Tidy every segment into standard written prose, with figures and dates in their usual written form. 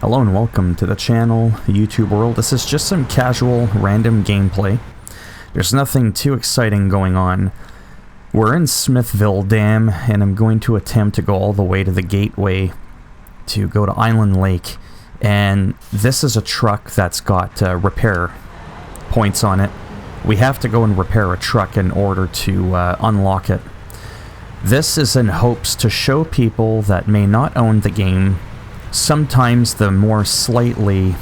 Hello and welcome to the channel, YouTube world. This is just some casual, random gameplay. There's nothing too exciting going on. We're in Smithville Dam, and I'm going to attempt to go all the way to the gateway to go to Island Lake. And this is a truck that's got repair points on it. We have to go and repair a truck in order to unlock it. This is in hopes to show people that may not own the game sometimes the more slightly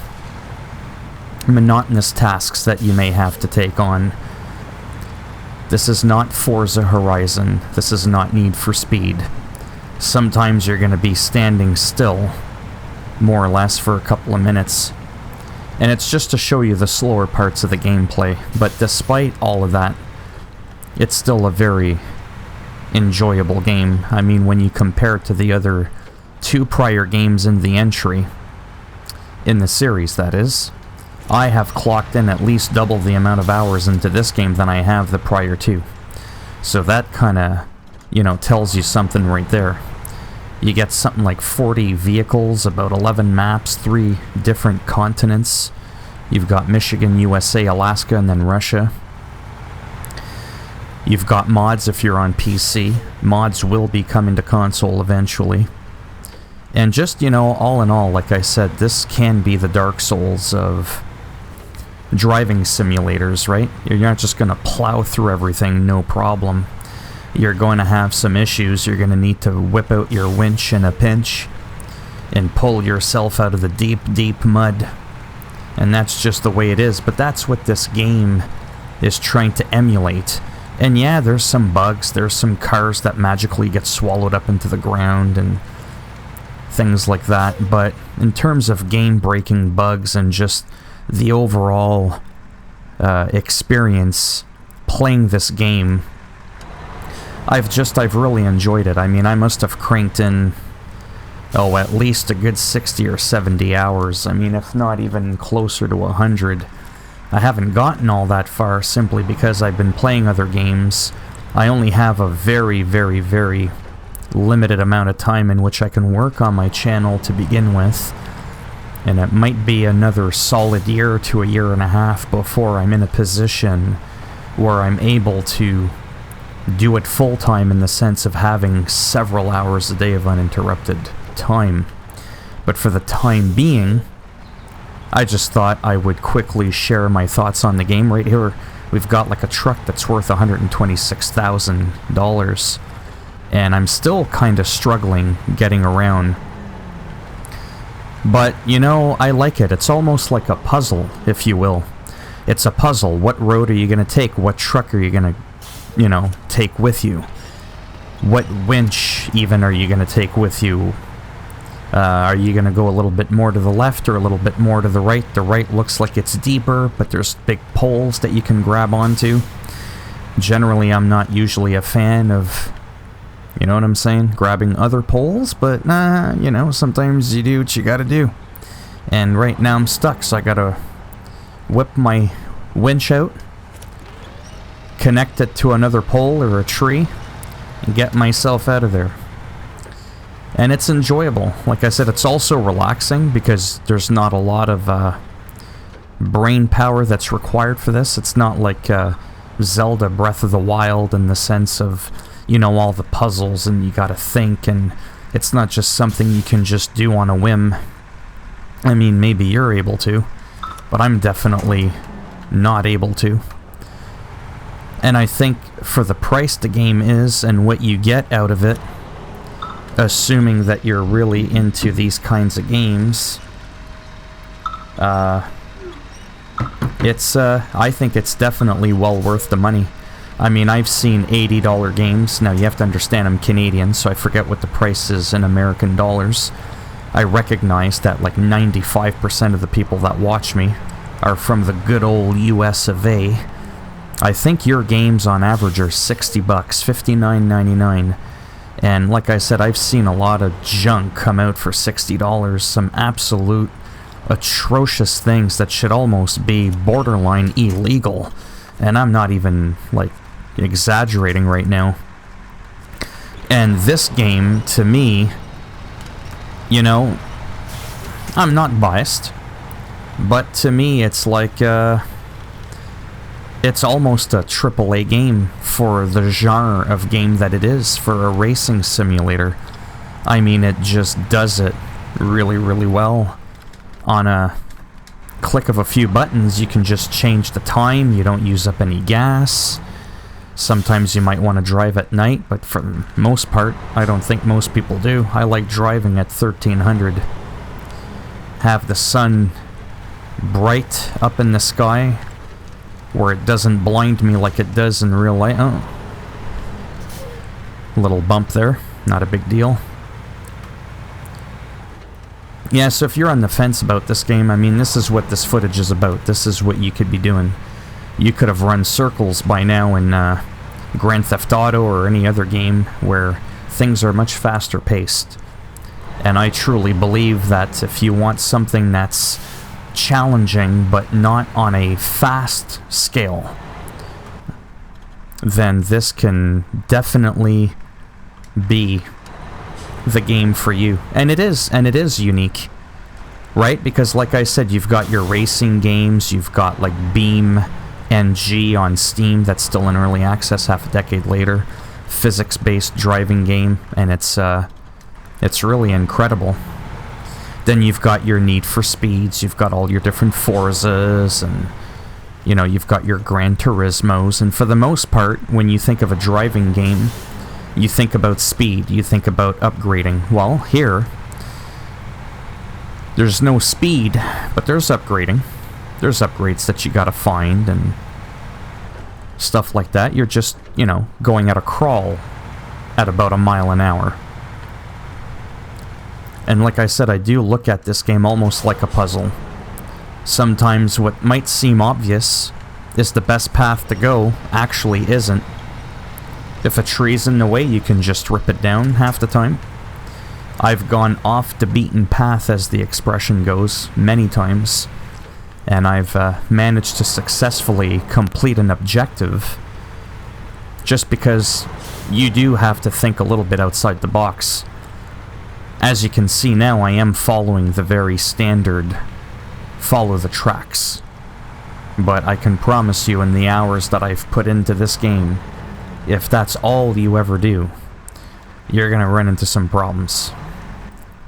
monotonous tasks that you may have to take on. This is not Forza Horizon. This is not Need for Speed. Sometimes you're going to be standing still, more or less, for a couple of minutes. And it's just to show you the slower parts of the gameplay. But despite all of that, it's still a very enjoyable game. I mean, when you compare it to the other two prior games in the entry, in the series that is, I have clocked in at least double the amount of hours into this game than I have the prior two. So that kind of, you know, tells you something right there. You get something like 40 vehicles, about 11 maps, 3 different continents. You've got Michigan, USA, Alaska, and then Russia. You've got mods if you're on PC. Mods will be coming to console eventually. And just, you know, all in all, like I said, this can be the Dark Souls of driving simulators, right? You're not just going to plow through everything, no problem. You're going to have some issues. You're going to need to whip out your winch in a pinch and pull yourself out of the deep, deep mud. And that's just the way it is. But that's what this game is trying to emulate. And yeah, there's some bugs. There's some cars that magically get swallowed up into the ground and things like that, but in terms of game-breaking bugs and just the overall experience playing this game, I've really enjoyed it. I mean, I must have cranked in, at least a good 60 or 70 hours. I mean, if not even closer to 100. I haven't gotten all that far simply because I've been playing other games. I only have a very, very, very limited amount of time in which I can work on my channel to begin with, and it might be another solid year to a year and a half before I'm in a position where I'm able to do it full-time in the sense of having several hours a day of uninterrupted time. But for the time being, I just thought I would quickly share my thoughts on the game. Right here we've got like a truck that's worth $126,000. And I'm still kind of struggling getting around. But, you know, I like it. It's almost like a puzzle, if you will. It's a puzzle. What road are you going to take? What truck are you going to, you know, take with you? What winch, even, are you going to take with you? Are you going to go a little bit more to the left or a little bit more to the right? The right looks like it's deeper, but there's big poles that you can grab onto. Generally, I'm not usually a fan of, you know what I'm saying, grabbing other poles, but you know, sometimes you do what you gotta do. And right now I'm stuck, so I gotta whip my winch out, connect it to another pole or a tree, and get myself out of there. And it's enjoyable. Like I said, it's also relaxing because there's not a lot of brain power that's required for this. It's not like Zelda Breath of the Wild in the sense of, you know, all the puzzles and you gotta think, and it's not just something you can just do on a whim. I mean, maybe you're able to, but I'm definitely not able to. And I think for the price the game is and what you get out of it, assuming that you're really into these kinds of games, I think it's definitely well worth the money. I mean, I've seen $80 games. Now, you have to understand I'm Canadian, so I forget what the price is in American dollars. I recognize that like 95% of the people that watch me are from the good old US of A. I think your games on average are $60, $59.99. And like I said, I've seen a lot of junk come out for $60. Some absolute atrocious things that should almost be borderline illegal. And I'm not even, like, exaggerating right now. And this game, to me, you know, I'm not biased, but to me it's like, it's almost a AAA game for the genre of game that it is for a racing simulator. I mean, it just does it really, really well. On a click of a few buttons, you can just change the time, you don't use up any gas. Sometimes you might want to drive at night, but for the most part, I don't think most people do. I like driving at 1300. Have the sun bright up in the sky, where it doesn't blind me like it does in real life. Oh. Little bump there, not a big deal. Yeah, so if you're on the fence about this game, I mean, this is what this footage is about. This is what you could be doing. You could have run circles by now in Grand Theft Auto or any other game where things are much faster paced. And I truly believe that if you want something that's challenging but not on a fast scale, then this can definitely be the game for you. And it is unique, right? Because like I said, you've got your racing games, you've got like Beam NG on Steam that's still in early access half a decade later, physics-based driving game, and it's really incredible. Then you've got your Need for Speeds, you've got all your different Forzas, and you know, you've got your Gran Turismos, and for the most part, when you think of a driving game, you think about speed, you think about upgrading. Well, here, there's no speed, but there's upgrading. There's upgrades that you gotta find and stuff like that. You're just, you know, going at a crawl at about 1 mile an hour. And like I said, I do look at this game almost like a puzzle. Sometimes what might seem obvious is the best path to go actually isn't. If a tree's in the way, you can just rip it down half the time. I've gone off the beaten path, as the expression goes, many times. And I've managed to successfully complete an objective just because you do have to think a little bit outside the box. As you can see now, I am following the very standard follow the tracks. But I can promise you, in the hours that I've put into this game, if that's all you ever do, you're gonna run into some problems.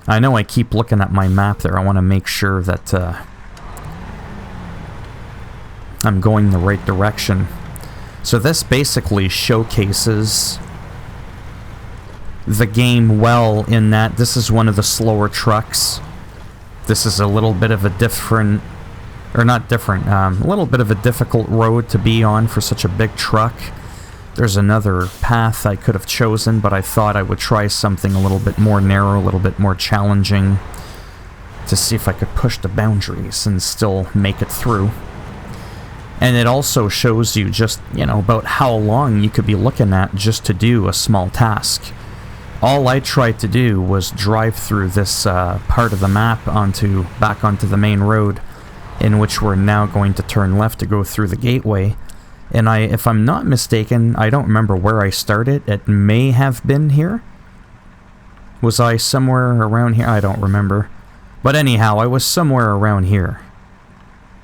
I know I keep looking at my map there. I want to make sure that I'm going the right direction. So this basically showcases the game well, in that this is one of the slower trucks. This is a little bit of a different, or not different, a little bit of a difficult road to be on for such a big truck. There's another path I could have chosen, but I thought I would try something a little bit more narrow, a little bit more challenging, to see if I could push the boundaries and still make it through. And it also shows you just, you know, about how long you could be looking at just to do a small task. All I tried to do was drive through this part of the map back onto the main road, in which we're now going to turn left to go through the gateway. And if I'm not mistaken, I don't remember where I started. It may have been here. Was I somewhere around here? I don't remember. But anyhow, I was somewhere around here.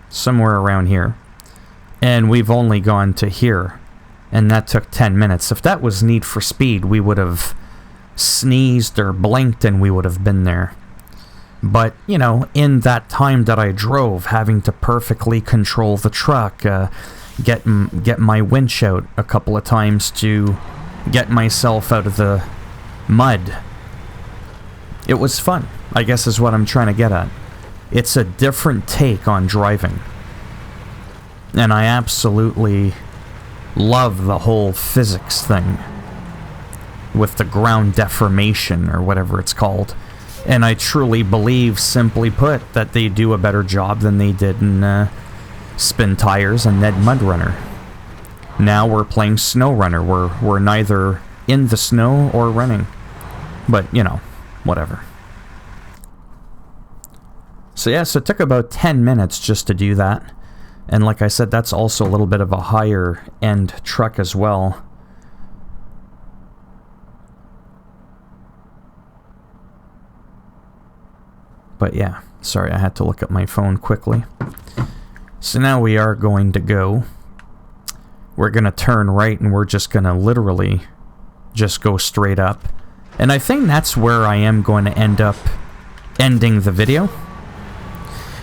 Somewhere around here. And we've only gone to here. And that took 10 minutes. If that was Need for Speed, we would have sneezed or blinked and we would have been there. But, you know, in that time that I drove, having to perfectly control the truck, get my winch out a couple of times to get myself out of the mud. It was fun, I guess is what I'm trying to get at. It's a different take on driving. And I absolutely love the whole physics thing with the ground deformation or whatever it's called. And I truly believe, simply put, that they do a better job than they did in Spin Tires and Ned Mudrunner. Now we're playing SnowRunner. We're neither in the snow or running. But, you know, whatever. So yeah, so it took about 10 minutes just to do that. And like I said, that's also a little bit of a higher end truck as well. But yeah, Sorry, I had to look at my phone quickly. So now we are going to go. We're going to turn right, and we're just going to literally just go straight up. And I think that's where I am going to end up ending the video.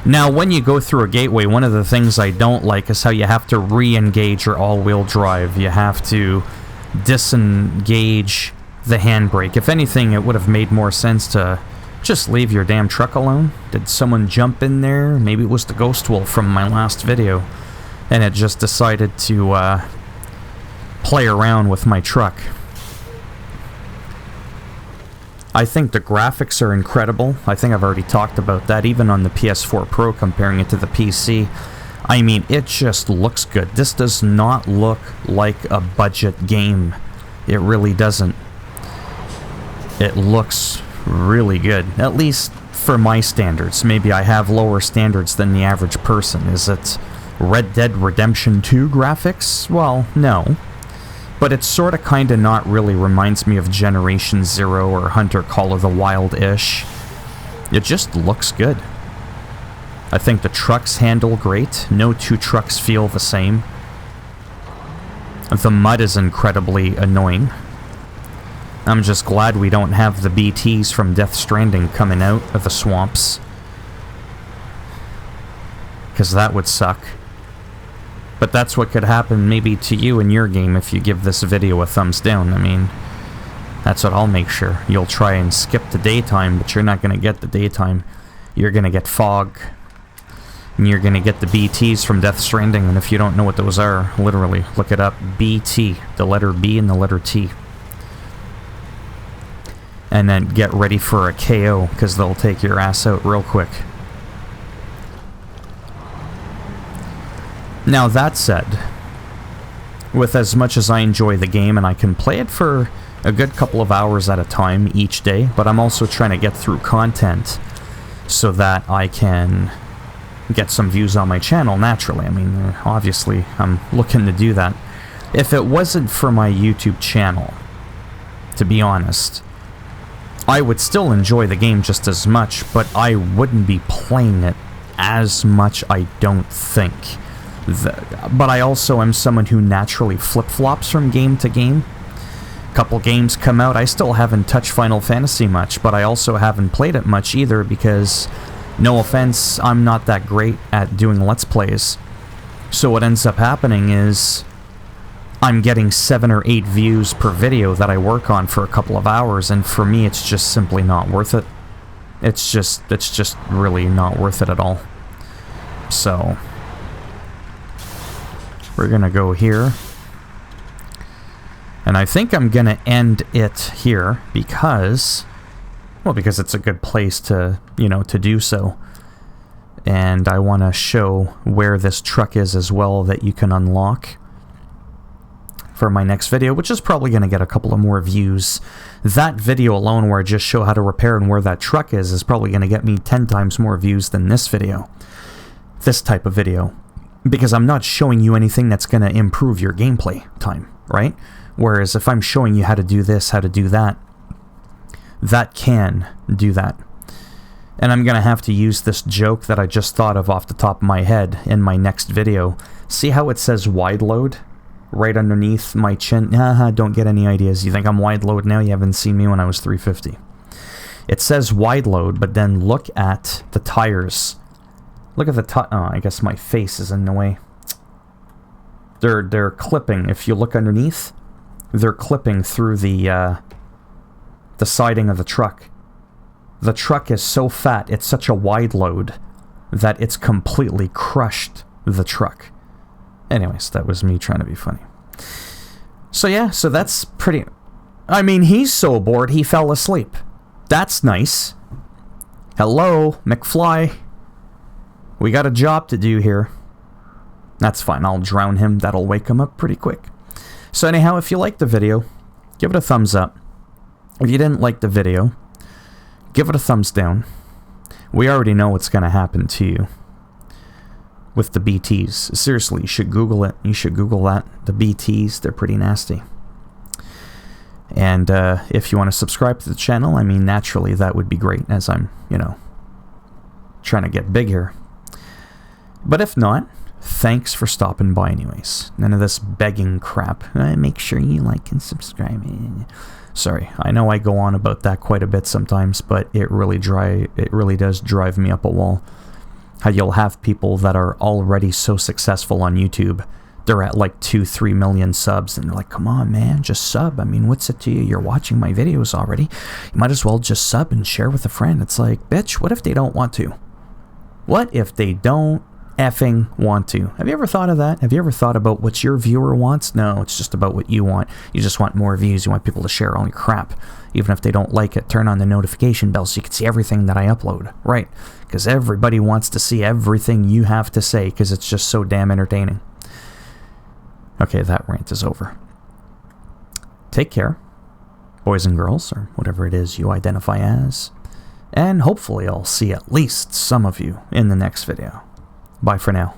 Now, when you go through a gateway, one of the things I don't like is how you have to re-engage your all-wheel drive. You have to disengage the handbrake. If anything, it would have made more sense to just leave your damn truck alone. Did someone jump in there? Maybe it was the ghost wolf from my last video, and it just decided to play around with my truck. I think the graphics are incredible. I think I've already talked about that, even on the PS4 Pro, comparing it to the PC. I mean, it just looks good. This does not look like a budget game. It really doesn't. It looks really good, at least for my standards. Maybe I have lower standards than the average person. Is it Red Dead Redemption 2 graphics? Well, no. But it sort of kind of not really reminds me of Generation Zero or Hunter Call of the Wild-ish. It just looks good. I think the trucks handle great. No two trucks feel the same. The mud is incredibly annoying. I'm just glad we don't have the BTs from Death Stranding coming out of the swamps. Because that would suck. But that's what could happen maybe to you in your game if you give this video a thumbs down. I mean, that's what I'll make sure. You'll try and skip the daytime, but you're not going to get the daytime. You're going to get fog. And you're going to get the BTs from Death Stranding. And if you don't know what those are, literally, look it up. BT. The letter B and the letter T. And then get ready for a KO, because they'll take your ass out real quick. Now, that said, with as much as I enjoy the game, and I can play it for a good couple of hours at a time each day, but I'm also trying to get through content so that I can get some views on my channel naturally. I mean, obviously, I'm looking to do that. If it wasn't for my YouTube channel, to be honest, I would still enjoy the game just as much, but I wouldn't be playing it as much, I don't think. But I also am someone who naturally flip-flops from game to game. A couple games come out, I still haven't touched Final Fantasy much, but I also haven't played it much either because, no offense, I'm not that great at doing Let's Plays. So what ends up happening is I'm getting 7 or 8 views per video that I work on for a couple of hours, and for me it's just simply not worth it. It's just really not worth it at all. So we're gonna go here, and I think I'm gonna end it here because, well, because it's a good place to, you know, to do so. And I want to show where this truck is as well that you can unlock for my next video, which is probably going to get a couple of more views. That video alone, where I just show how to repair and where that truck is probably going to get me 10 times more views than this video. This type of video. Because I'm not showing you anything that's going to improve your gameplay time, right? Whereas if I'm showing you how to do this, how to do that, that can do that. And I'm going to have to use this joke that I just thought of off the top of my head in my next video. See how it says wide load right underneath my chin? Don't get any ideas. You think I'm wide load now? You haven't seen me when I was 350. It says wide load, but then look at the tires. Look at the oh, I guess my face is in the way. They're clipping. If you look underneath, they're clipping through the siding of the truck. The truck is so fat, it's such a wide load that it's completely crushed the truck. Anyways, that was me trying to be funny. So yeah, so that's pretty... I mean, he's so bored he fell asleep. That's nice. Hello, McFly. We got a job to do here. That's fine, I'll drown him. That'll wake him up pretty quick. So anyhow, if you liked the video, give it a thumbs up. If you didn't like the video, give it a thumbs down. We already know what's going to happen to you with the BTs. Seriously, you should Google it. You should Google that. The BTs, they're pretty nasty. And if you want to subscribe to the channel, I mean, naturally, that would be great, as I'm, you know, trying trying to get big here. But if not, thanks for stopping by anyways. None of this begging crap. Make sure you like and subscribe. Sorry, I know I go on about that quite a bit sometimes, but it really does drive me up a wall. How you'll have people that are already so successful on YouTube, they're at like 2-3 million subs, and they're like, come on man, just sub. I mean, what's it to you? You're watching my videos already. You might as well just sub and share with a friend. It's like, bitch, what if they don't want to? What if they don't effing want to? Have you ever thought of that? Have you ever thought about what your viewer wants? No, it's just about what you want. You just want more views. You want people to share all your crap. Even if they don't like it, turn on the notification bell so you can see everything that I upload. Right, because everybody wants to see everything you have to say because it's just so damn entertaining. Okay, that rant is over. Take care, boys and girls, or whatever it is you identify as. And hopefully I'll see at least some of you in the next video. Bye for now.